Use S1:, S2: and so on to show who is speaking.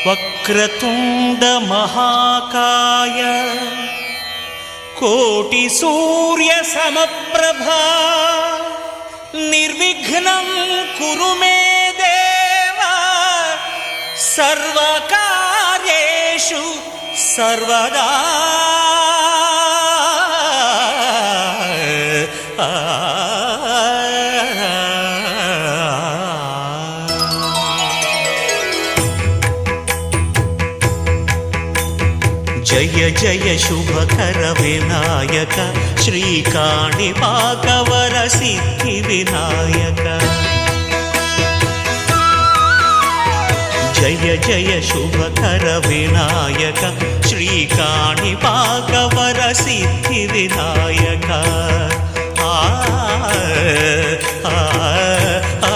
S1: వక్రతుండ మహాకాయ కోటి సూర్య సమప్రభా నిర్విఘ్నం కురు మే దేవ సర్వకార్యేషు సర్వదా. జయ జయ శుభకర వినాయక శ్రీకాణిపాకవర సిద్ధి వినాయక. జయ జయ శుభకర వినాయక శ్రీకాణిపాకవర సిద్ధి వినాయక. ఆ ఆ ఆ